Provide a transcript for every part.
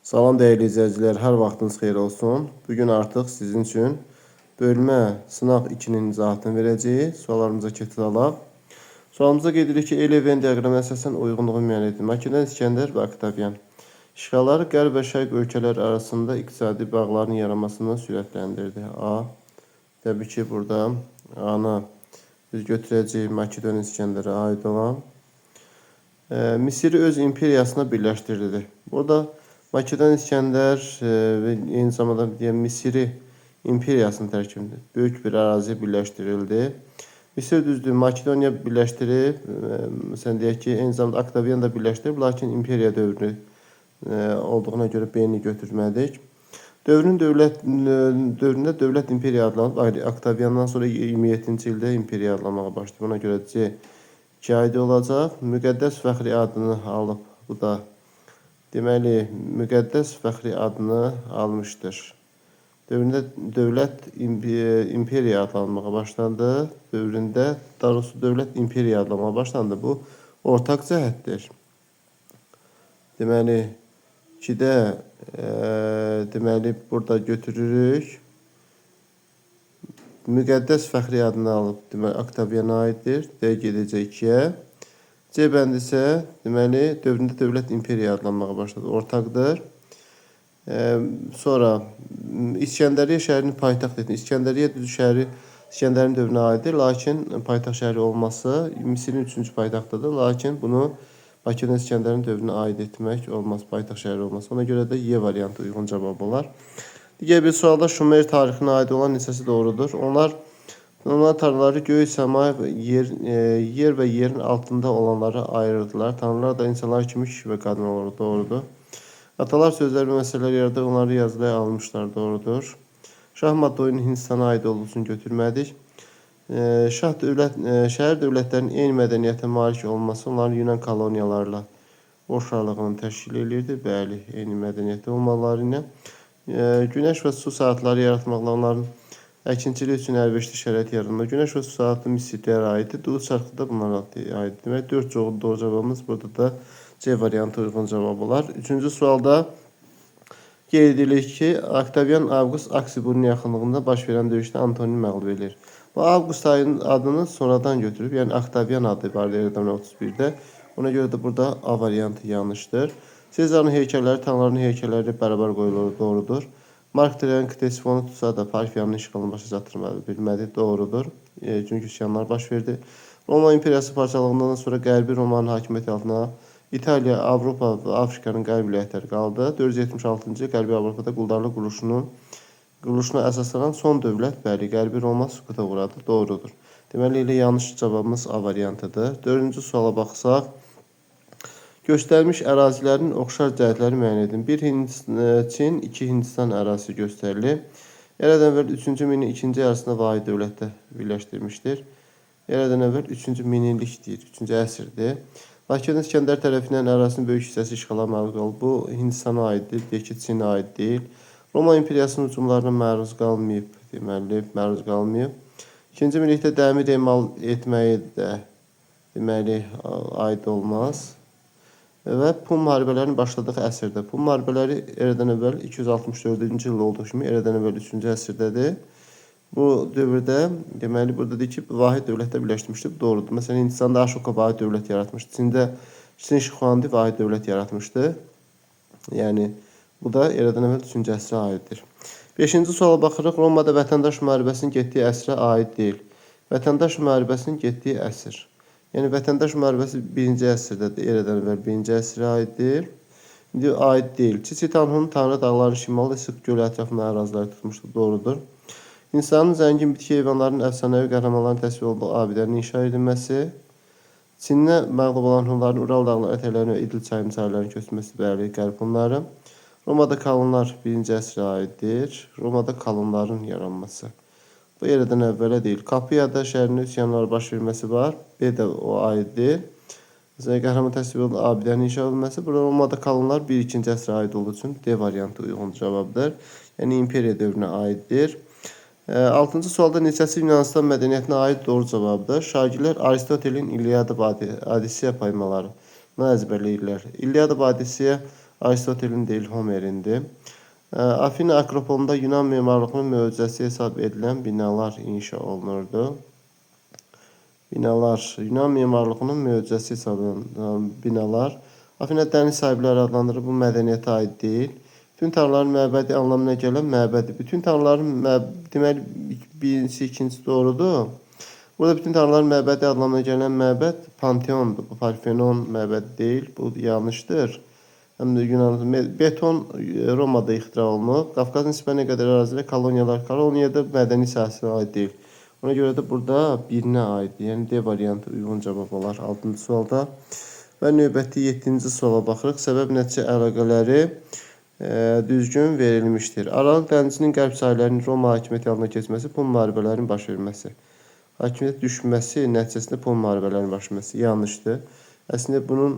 Salam değerli izləyicilər, hər vaxtınız xeyir olsun. Bugün artıq sizin üçün bölmə sınaq 2-nin izahatını verəcəyik. Suallarımıza keçirik. Sualımıza qeyd edirik ki, L-Venn diaqramına əsasən uyğunluğu müəyyən edin. Makedon, İskəndər və Oktavian. İşğalları qərb və şərq ölkələr arasında iqtisadi bağların yaranmasını sürətləndirdi. A. Təbii ki, burada A-nı biz götürəcəyik Makedon, İskəndərə aid olan. Misiri öz imperiyasına birləşdirdi. Burada Makedon, İskəndər və eyni zamanda Misiri imperiyasının tərkibində böyük bir ərazi birləşdirildi. Misir düzdür, Makedoniya birləşdirib, məsələn deyək ki, eyni zamanda Oktavian da birləşdirib, lakin imperiya dövrü olduğuna görə B-ni götürmədik. Dövründə dövlət imperiya adlanıb, Oktaviandan sonra 27-ci ildə imperiya adlanmağa başlayıb. Buna görə C 2 aid olacaq. Müqəddəs fəxri adını alıb, bu da deməli, müqəddəs fəxri adını almışdır. Dövründə dövlət imperiya adlanmağa başlandı. Dövlət imperiya adlanmağa başlandı. Bu ortaq cəhətdir. Deməli, 2-də deməli, burada götürürük. Müqəddəs fəxri adını alıb, deməli, Oktaviana aiddir. D gedəcək 2-yə. C bəndi isə deməli dövründə dövlət imperiya adlanmağa başladı. Ortaqdır. Sonra İskəndəriyə şəhərini paytaxt etdi. İskəndəriyə şəhəri İskəndərin dövrünə aiddir. Lakin paytaxt şəhəri olması Misirin 3-cü paytaxtıdır. Lakin bunu Makedon İskəndərin dövrünə aid etmək olmaz. Paytaxt şəhəri olmaz. Ona görə də Y variantı uyğun cavab olar. Digər bir sualda Şumer tarixinə aid olan neçəsi doğrudur? Onlar tanrıları göy, səma, yer və yerin altında olanları ayırırdılar. Tanrılar da insanlar kimi kişi və qadın olur. Doğrudur. Atalar sözlər və məsələlər yaradır. Onları yazıya almışlar. Doğrudur. Şahmat oyunu Hindistana aid olduğunu götürmədik. Şəhər dövlətlərinin eyni mədəniyyətə malik olması onların Yunan koloniyalarla oxşarlığını təşkil edirdi. Bəli, eyni mədəniyyətdə olmaları ilə. Günəş və su saatları yaratmaqla onların əkinçilik üçün əlverişli şərait yaradılır. Günəş və su saatı misirlərə aiddir. Duluz çarxı da bunlara aiddir. Demək, 4 doğru cavabımız burada da C variantı uyğun cavab olar. 3-cü sualda qeyd edilir ki, Oktavian Avqust Aksiburun yaxınlığında baş verən döyüşdə Antonini məğlub edir. Bu Avqust ayının adını sonradan götürüb, yəni Oktavian adı var eradan 31-də. Ona görə də burada A variantı yanlışdır. Sezarın heykəlləri tanrıların heykəlləri bərabər qoyulur, doğrudur. Mark Treyan Ktesifonu tutsa da Parfiyanın işğalını başa çatdırmadı, doğrudur. Çünki üsyanlar baş verdi. Roma imperiyası parçalandıqdan sonra Qərbi Romanın hakimiyyəti altına İtaliya, Avropa və Afrikanın qərb vilayətləri qaldı. 476-cı Qərbi Avropada quldarlıq quruluşuna əsaslanan son dövlət, bəli, Qərbi Roma süquta uğradı, doğrudur. Deməli, elə yanlış cavabımız A variantıdır. 4-cü suala baxsaq, göstərilmiş ərazilərin oxşar cəhətləri müəyyən edin. 1 Çin, 2 Hindistan ərazisi göstərilir. Eradan əvvəl 3-cü mini 2-ci arasında vahid dövlətdə birləşdirmişdir. Eradan əvvəl 3-cü minillikdir, 3-cü əsrdir. Makedon İskəndər tərəfindən ərazinin böyük hissəsi işğala məruz qalıb. Bu Hindistana aiddir, deyək ki, Çinə aid deyil. Roma imperiyasının hücumlarına məruz qalmayıb, deməli, məruz qalmayıb. 2-ci minillikdə dəmir emal etməyi də, deməli, aid olmaz. Və Pun müharibələrinin başladığı əsrdə. Pun müharibələri eradan əvvəl 264-cü il olduğu kimi eradan əvvəl 3-cü əsrdədir. Bu dövrdə, deməli, burada deyir ki, vahid dövlətdə birləşdirmişdir. Bu doğrudur. Məsələn, Hindistanda Aşoka vahid dövlət yaratmışdı. Çində Çin Şixuandi vahid dövlət yaratmışdı. Yəni, bu da eradan əvvəl 3-cü əsrə aiddir. 5-ci suala baxırıq. Romada vətəndaş müharibəsinin getdiyi əsrə aid deyil. Vətəndaş müharibəsinin getdiyi əsr. Yəni, vətəndaş müharibəsi 1-ci əsrdədir, eradan əvvəl 1-ci əsrə aiddir. İndi aid deyil. Çiçitanhunun Tanrı dağlarının şimalda Sıx gölü ətrafında əraziləri tutmuşdur, doğrudur. İnsanın zəngin bitki heyvanların əfsanəvi qəhrəmanların təsvir olunduğu abidənin inşa edilməsi, Çinlə məğlub olan Hunların Ural dağları ətəklərini və İdil çayının sahillərinin köçməsi, bəli, qərb Hunları. Romada kalınlar 1-ci əsrə aiddir. Romada kalınların yaranması. Bu eradan əvvələ deyil. Kapiyada şəhərində üsyanlar baş verməsi var. B də o aiddir. Qəhrəman təsvir olunduğu abidənin inşa edilməsi. Burada Romada kalınlar 1-2-ci əsrə aid olduğu üçün D variantı uyğun cavabdır. Yəni imperiya dövrünə aiddir. 6-cı sualda neçəsi Yunanistan mədəniyyətinə aid doğru cavabdır? Şagirdlər Aristotelin İlyada və Odisseya poemalarını əzbərləyirlər. İlyada və Odisseya Aristotelin deyil, Homerindir. Afina Akropolunda Yunan memarlığının möcüzəsi hesab edilən binalar inşa olunurdu. Binalar, Yunan memarlığının möcüzəsi hesab edilen binalar. Afina dəniz sahibləri adlandırır. Bu mədəniyyətə aid deyil. Bütün tanrıların məbədi anlamına gələn məbədi. Bütün tanrıların deməli birincisi, ikincisi doğrudur. Burada bütün tanrıların məbədi anlamına gələn məbəd Panteondur. Bu Parfenon məbədi deyil. Bu yanlışdır. Həm də Yunan beton Romada ixtira olunub. Qafqazın nisbətən qədər ərazilər koloniyalar. Koloniyada mədəni sahəsinə aid deyil. Ona görə də burada birinə aiddir. Yəni D variantı uyğun cavab olar 6-cı sualda. Və növbəti 7-ci suala baxırıq. Səbəb nəticə əlaqələri düzgün verilmişdir. Aralıq dənizinin qərb sahillərinin Roma hakimiyyəti altına keçməsi, pul müharibələrinin baş verməsi. Hakimiyyət düşməsi nəticəsində pul müharibələrinin baş verməsi yanlışdır. Əslində bunun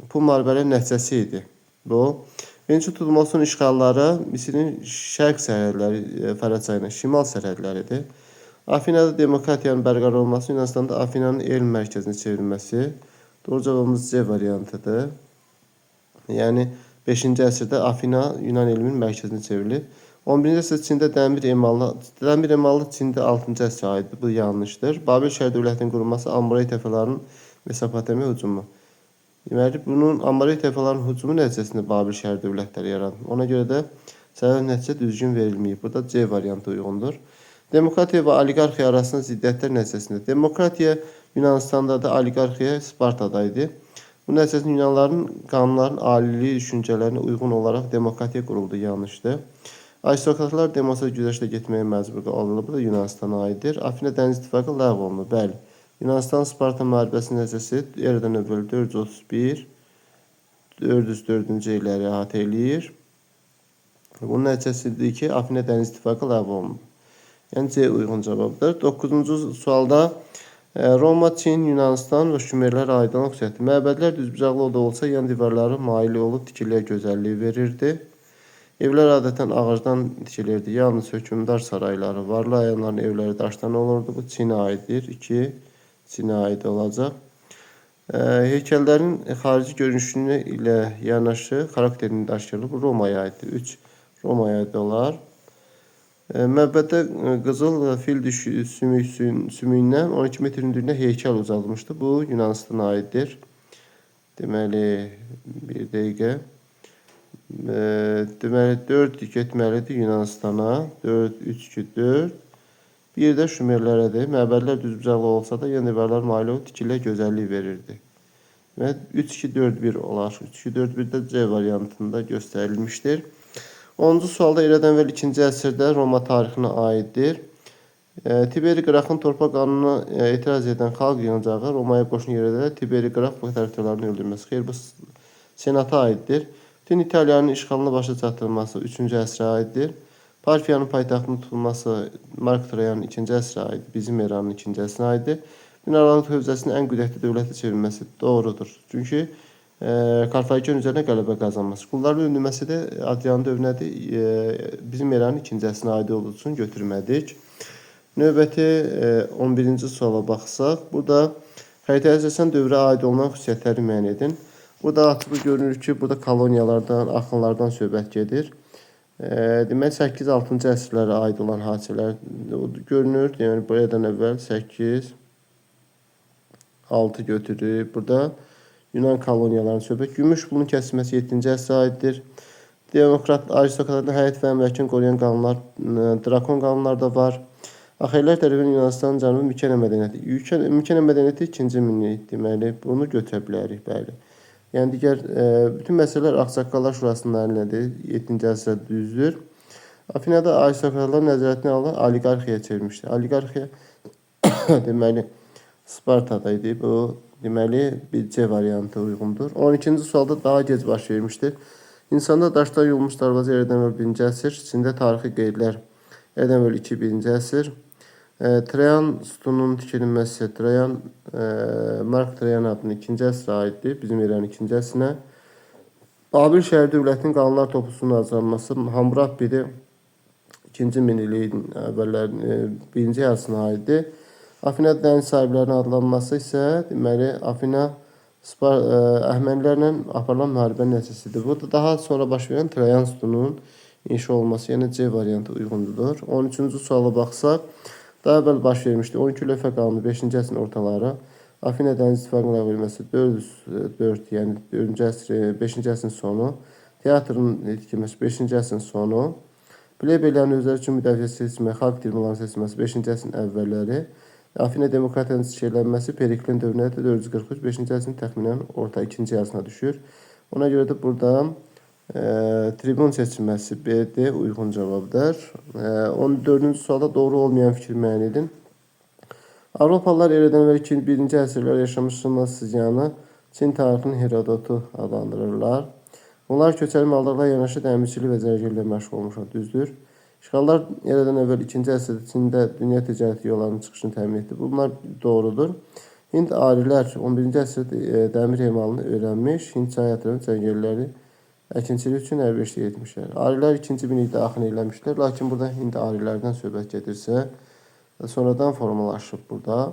pul müharibələrinin nəticəsi idi. Bu. Birinci Tutmosun işğalları Misirin şərq sərhədləri Fərəd çayının şimal sərhədləridir. Afinada demokratiyanın bərqərar olması, Yunanıstanda Afinanın elm mərkəzinə çevrilməsi. Doğru cavabımız C variantıdır. Yəni 5-ci əsrdə Afina Yunan elminin mərkəzinə çevrilib. 11-ci əsrdə Çində dəmir emalı Çində 6-cı əsrə aiddir. Bu yanlışdır. Babil şəhər dövlətinin qurulması Amurey təfələrinin Mesopotamiya hücumu. Deməli, bunun Amurey təfələrinin hücumu nəticəsində Babil şəhər dövlətləri yaranıb. Ona görə də səbəb nəticə düzgün verilməyib. Burada C variantı uyğundur. Demokratiya və oliqarxiya arasında ziddiyyətlər nəticəsində. Demokratiya Yunanıstanda da, oliqarxiya Spartada idi. Bu nəticəsində Yunanların qanunların aliliyi düşüncələrinə uyğun olaraq demokratiya quruldu. Yanlışdır. Aristokratlar demokratik güzəştə getməyə məcbur olundu. Bu da Yunanıstana aiddir. Afina dəniz ittifaqı ləğv olundu. Bəli. Yunanistan Sparta müharibəsinin nəticəsi eradan əvvəl 431 404-cü illəri əhatə eləyir. Bunun nəticəsidir ki, Afina dəniz ittifaqı ləğv olundu. Yəni C uyğun cavabdır. 9-cu sualda Roma, Çin, Yunanistan və Şumerlər aydınlıq xüsusiyyəti. Məbədlər düzbucaqlı oda olsa, yan divarları maili olub tikiliyə gözəlliyi verirdi. Evlər adətən ağacdan tikilirdi. Yalnız hökmdar sarayları, varlı ayanların evləri daşdan olurdu. Bu Çinə aiddir. 2 Çinə aid olacaq. Heykəllərin xarici görünüşünə ilə yanaşı xarakterini daşıyırdı. Bu Romaya aiddir. 3 Romaya aid olar. Məbəddə qızıl fil sümüyündən 12 metr hündürlüyünə heykəl uzadılmışdı. Bu Yunanistana aiddir. Deməli, bir dəqiqə. Deməli, 4 getməlidir Yunanistana. 4, 3, 2, 4. Bir də Şumerlərədir. Məbədlər düzbucaqlı olsa da, yan divarlar maili olub tikiliyə gözəllik verirdi. Və 3, 2, 4, 1 olar. 3, 2, 4, 1 də C variantında göstərilmişdir. 10-cu sualda eradan əvvəl 2-ci əsrdə Roma tarixinə aiddir. Tiberi Qraxın torpaq qanununa etiraz edən xalq yığıncağı Romaya qoşun yerədərək Tiberi Qrax bu tərəfdarlarını öldürməsi. Xeyr, bu senata aiddir. Bütün İtaliyanın işğalına başa çatdırılması 3-cü əsrə aiddir. Parfiyanın paytaxtının tutulması Mark Trayanın 2-ci əsrə aiddir. Bizim eranın 2-ci əsrə aiddir. Binarlıq hövzəsinin ən qüdrətli dövlətə çevrilməsi doğrudur. Çünki Karfagen üzərinə qələbə qazanması. Qulların öldürməsi də Adrian dövrünədir. Bizim eranın 2-ci əsrinə aid olduğu üçün götürmədik. Növbəti 11-ci suala baxsaq, burada xəritəyə əsasən dövrə aid olunan xüsusiyyətləri müəyyən edin. Burada açıq görünür ki, burada koloniyalardan, axınlardan söhbət gedir. Demək 8-6-cı əsrlərə aid olan hadisələr görünür. Yəni buradan əvvəl 8 6 götürür. Burada Yunan koloniyalarının söhbət. Gümüş pulun kəsilməsi 7-ci əsrə aiddir. Demokrat aristokratların həyat və əmlakını qoruyan qanunlar, drakon qanunlar da var. Axeylər tərəfindən Yunanistanın cənubu Mikena mədəniyyəti. Mikena mədəniyyəti 2-ci minlik, deməli, bunu götürə bilərik, bəli. Yəni digər bütün məsələlər Ağsaqqallar Şurasının əlindədir. 7-ci əsrə düzdür. Afinada aristokratlar nəzarətinə alan oliqarxiyaya çevirmişdir. Oliqarxiya deməli Spartada idi. Bu deməli bir C variantı uyğundur. 12-ci sualda daha gec baş vermişdir. İnsanda daşdan yolmuş darvaza eradan əvvəl 1-ci əsr, Çində tarixi qeydlər eradan əvvəl 2-1-ci əsr. Trayan sütununun tikilməsi Mark Trayan adının 2-ci əsrə aiddir. Bizim eranın 2-ci əsrinə. Babil şəhər dövlətinin qanunlar toplusunun azalması Hammurapi 2-ci minilliyin əvvəllərin 1-ci yarısına aiddir. Afina dəniz sahiblərinin adlanması isə deməli Afina Əhəmənilərlə aparılan müharibənin nəticəsidir. Bu da daha sonra baş verən Trayan sütununun inşa olması, yəni C variantı uyğundur. 13-cü suala baxsaq, daha əvvəl baş vermişdi. 12 lövhə qanunu 5-ci əsrin ortaları. Afina dəniz ittifaqının ləğv edilməsi 404, yəni 4-cü əsr, 5-ci əsrin sonu. Teatrın tikilməsi 5-ci əsrin sonu. Plebeylərin özləri üçün müdafiə seçimi, xalq tribunlarının seçilməsi 5-ci əsrin əvvəlləri. Afina demokratiyanın çiçəklənməsi Periklin dövrünə də 443, 5-ci əsrin təxminən orta ikinci yarısına düşür. Ona görə də burada tribun seçilməsi B-D uyğun cavabdır. 14-cü sualda doğru olmayan fikir müəyyən edin. Avropalılar eradan əvvəl 1-ci əsrlər yaşamış Sımnasiyanı Çin tarixinin Herodotu adlandırırlar. Onlar köçəri maldarlıqla yanaşı dəmirçilik və zərgərliklə məşğul olmuşlar, düzdür. İşğallar eradan əvvəl 2-ci əsrdə Çində dünya ticarəti yollarının çıxışını təmin etdi. Bunlar doğrudur. Hind arilər 11-ci əsrdə dəmir emalını öyrənmiş, Hind çayatlarının zərgərləri əkinçilik üçün əlverişli etmişlər. Arilər 2-ci minillikdə axın eləmişlər, lakin burada Hind arilərdən söhbət gedirsə, sonradan formalaşıb burada.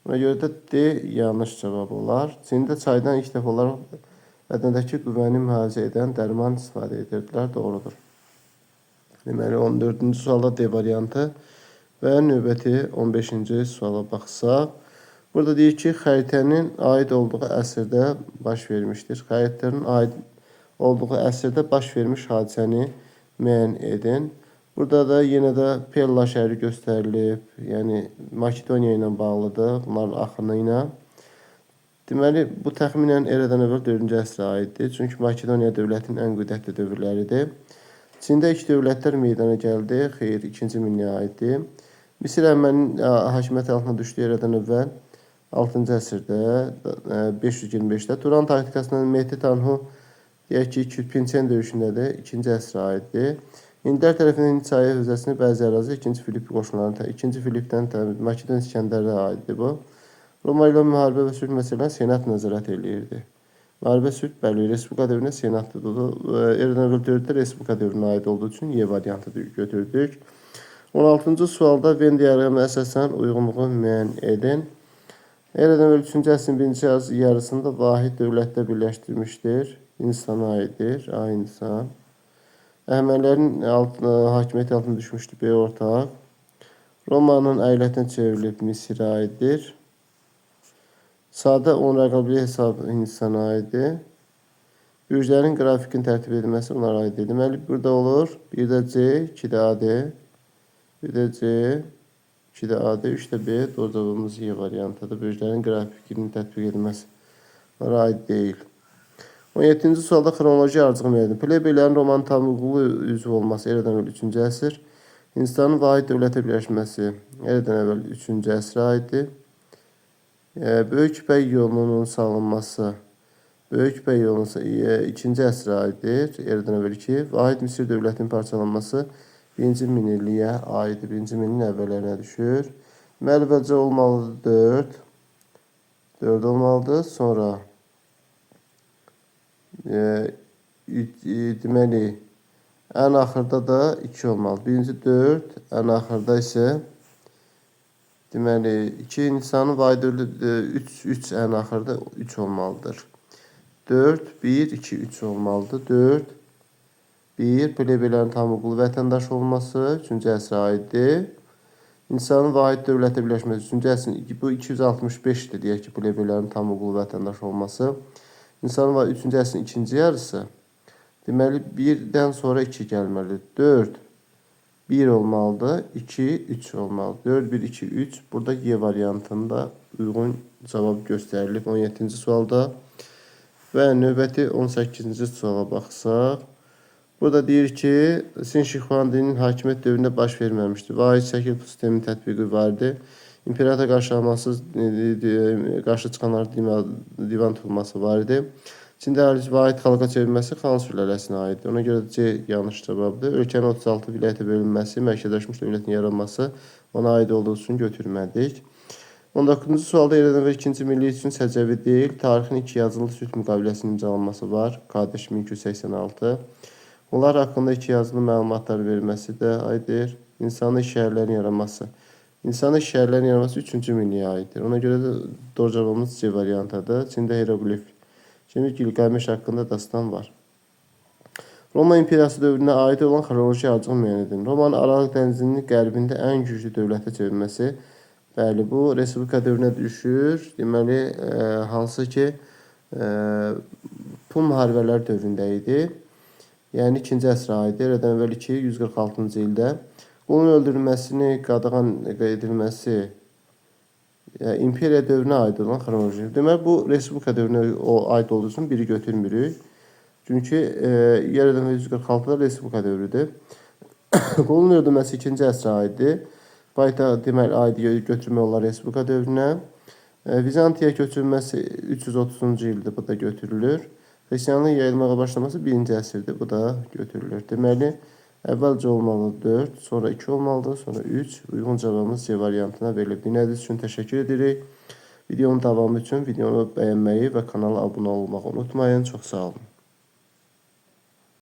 Buna görə də D yanlış cavab olar. Çində çaydan ilk dəfə olaraq bədəndəki qüvvəni mühafizə edən dərman istifadə edirdilər, doğrudur. Deməli, 14-cü sualda D variantı və növbəti 15-ci suala baxsaq. Burada deyir ki, xəritənin aid olduğu əsrdə baş vermişdir. Xəritənin aid olduğu əsrdə baş vermiş hadisəni müəyyən edin. Burada da yenə də Pella şəhəri göstərilib, yəni Makedoniya ilə bağlıdır, bunların axını ilə. Deməli, bu təxminən eradan əvvəl 4-cü əsrə aiddir, çünki Makedoniya dövlətinin ən qüdrətli dövrləridir. Çində ilk dövlətlər meydana gəldi, xeyr, 2-ci minliyə aiddir. Misir Əhəməninin hakimiyyəti altına düşdüyü eradan əvvəl 6-cı əsrdə, 525-də. Turan taktikasından Mehdi Tanhu, deyək ki, Pinçen döyüşündədir, 2-ci əsrə aiddir. Hindlər tərəfindən Hind çayı hövzəsini bəzi ərazi 2-ci Filip qoşunlarının, 2-ci Filipdən Makedon İskəndərə aiddir bu. Roma ilə müharibə və sülh məsələlərinə Senat nəzarət eləyirdi. Müharibə sülh, bəli, Respublika dövrünə Senatdır. Eradan əvvəl dövrdə Respublika dövrünə aid olduğu üçün Y variantı götürdük. 16-cı sualda Venn diaqramına əsasən uyğunluğu müəyyən edin. Eradan əvvəl 3-cü əsrin birinci yarısında vahid dövlətdə birləşdirmişdir. İnsana aiddir, insan. Əhəmənilərin hakimiyyəti altına düşmüşdür, B ortaq. Romanın əylətinə çevrilib Misirə aiddir. Sadə 10 rəqəmli hesab Hindistana aiddir. Bürclərin qrafikin tərtib edilməsi onlara aiddir. Deməli, burada olur 1 də C, 2 də AD, 1 də C, 2 də AD, 3 də B. Doğru cavabımız Y variantıdır. Bürclərin qrafikinin tətbiq edilməsi onlara aid deyil. 17-ci sualda xronoloji ardıcığı müəyyən edin. Plebeylərin Roman tamlıqlı üzvü olması eradan əvvəl 3-cü əsr. Hindistanın vahid dövlətə birləşməsi eradan əvvəl 3-cü əsrə aiddir. Böyük İpək yolunun salınması Böyük İpək yolunun 2-ci əsrə aiddir. Eradan əvvəl 2. Vahid Misir dövlətinin parçalanması 1-ci minilliyə aiddir. 1-ci minilliyin əvvəllərinə düşür. Deməli, əvvəlcə olmalıdır 4. 4 olmalıdır. Sonra deməli, ən axırda da 2 olmalıdır. Birinci 4, ən axırda isə deməli, 2 Hindistanın vahid dövləti 3 ən axırda 3 olmalıdır. 4, 1, 2, 3 olmalıdır. 4, 1, plebeylərin tamlıqlı vətəndaş olması 3-cü əsrə aiddir. Hindistanın vahid dövlətə birləşməsi 3-cü əsrin, bu 265-dir, deyək ki, plebeylərin tamlıqlı vətəndaş olması. Hindistanın 3-cü əsrin ikinci yarısı, deməli, 1-dən sonra 2 gəlməlidir. 4, 1 olmalıdır, 2, 3 olmalıdır. 4, 1, 2, 3. Burada Y variantında uyğun cavab göstərilib 17-ci sualda. Və növbəti 18-ci suala baxsaq. Burada deyir ki, Sin Şixuandinin hakimiyyət dövründə baş verməmişdir. Vahid şəkil sisteminin tətbiqi vardı. İmperator qarşı çıxanların divan tutulması var idi. Çində vahid xalqa çevrilməsi Xan sülaləsinə aiddir. Ona görə C yanlış cavabdır. Ölkənin 36 vilayətə bölünməsi, mərkəzləşmiş dövlətin yaranması ona aid olduğu üçün götürmədik. 19-cu sualda eradan əvvəl 2-ci minillik üçün səciyyəvi deyil, tarixin 2 yazılı sülh müqaviləsinin imzalanması var. Kadeş 1286. Onlar haqqında 2 yazılı məlumatlar verilməsi də aiddir. İnsanlı şəhərlərin yaranması İnsani şəhərlərin yaranması 3-cü minliyə aiddir. Ona görə də doğru cavabımız C variantıdır. Çində hieroglif kimi Gilgameş haqqında dastan var. Roma İmperiyası dövrünə aid olan xronoloji yarıcıq müəyyən edin. Romanın Aralıq dənizinin qərbində ən güclü dövlətə çevrilməsi. Bəli, bu Respublika dövrünə düşür. Deməli, hansı ki, Pun müharibələr dövründə idi. Yəni 2-ci əsrə aid, eradan əvvəl 146-cı ildə. Qulun öldürülməsini qadağan edilməsi İmperiya dövrünə aid olan xronoloji. Deməli, bu Respublika dövrünə aid olduğu üçün biri götürmürük. Çünki yaradan 146-da Respublika dövrüdür. Qulun öldürülməsi 2-ci əsrə aiddir. Paytaxt deməli aidi götürmək olar Respublika dövrünə. Vizantiya köçürülməsi 330-cu ildir, bu da götürülür. Xristianlığın yayılmağa başlaması 1-ci əsrdir, bu da götürülür. Deməli, əvvəlcə olmalı 4, sonra 2 olmalıdır, sonra 3. Uyğun cavabımız C variantına verilib. Dinlədiyiniz üçün təşəkkür edirik. Videonun davamı üçün videonu bəyənməyi və kanala abunə olmağı unutmayın. Çox sağ olun.